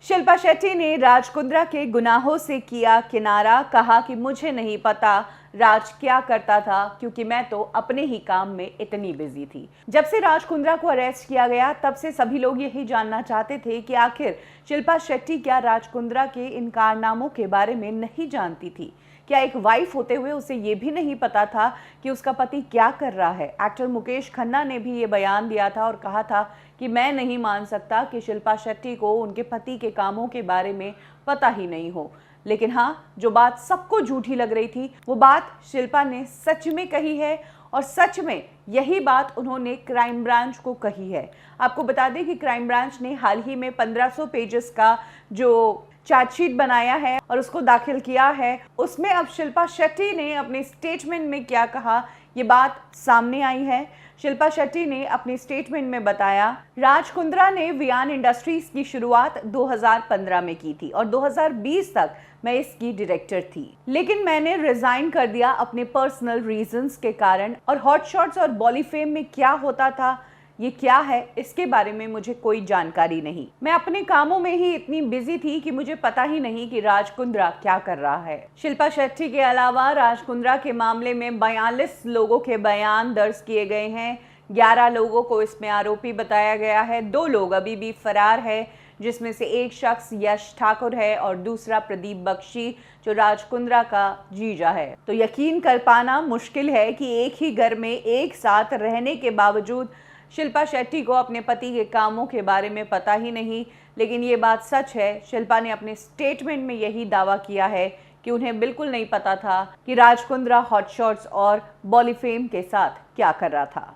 शिल्पा शेट्टी ने राज कुंद्रा के गुनाहों से किया किनारा। कहा कि मुझे नहीं पता राज क्या करता था क्योंकि मैं तो अपने ही काम में इतनी बिजी थी। जब से राज कुंद्रा को अरेस्ट किया गया तब से सभी लोग यही जानना चाहते थे कि आखिर शिल्पा शेट्टी क्या राज कुंद्रा के इन कारनामों के बारे में नहीं जानती थी। क्या एक वाइफ होते हुए उसे ये भी नहीं पता था कि उसका पति क्या कर रहा है। एक्टर मुकेश खन्ना ने भी ये बयान दिया था और कहा था कि मैं नहीं मान सकता कि शिल्पा शेट्टी को उनके पति के कामों के बारे में पता ही नहीं हो। लेकिन हाँ, जो बात सबको झूठी लग रही थी वो बात शिल्पा ने सच में कही है और सच में यही बात उन्होंने क्राइम ब्रांच को कही है। आपको बता दें कि क्राइम ब्रांच ने हाल ही में 1500 पेजेस का जो चार्जशीट बनाया है और उसको दाखिल किया है। उसमें अब शिल्पा शेट्टी ने अपने स्टेटमेंट में क्या कहा ये बात सामने आई है। शिल्पा शेट्टी ने अपने स्टेटमेंट में बताया, राज कुंद्रा ने वियान इंडस्ट्रीज की शुरुआत 2015 में की थी और 2020 तक मैं इसकी डायरेक्टर थी, लेकिन मैंने रिजाइन कर दिया अपने पर्सनल रीजंस के कारण। और हॉट शॉट्स और बॉलीफेम में क्या होता था, ये क्या है, इसके बारे में मुझे कोई जानकारी नहीं। मैं अपने कामों में ही इतनी बिजी थी कि मुझे पता ही नहीं कि राज कुंद्रा क्या कर रहा है। शिल्पा शेट्टी के अलावा राज कुंद्रा के मामले में 42 लोगों के बयान दर्ज किए गए हैं। 11 लोगों को इसमें आरोपी बताया गया है। 2 लोग अभी भी फरार है, जिसमें से एक शख्स यश ठाकुर है और दूसरा प्रदीप बख्शी जो राज कुंद्रा का जीजा है। तो यकीन कर पाना मुश्किल है कि एक ही घर में एक साथ रहने के बावजूद शिल्पा शेट्टी को अपने पति के कामों के बारे में पता ही नहीं। लेकिन ये बात सच है, शिल्पा ने अपने स्टेटमेंट में यही दावा किया है कि उन्हें बिल्कुल नहीं पता था कि राज कुंद्रा हॉट शॉट्स और बॉलीफेम के साथ क्या कर रहा था।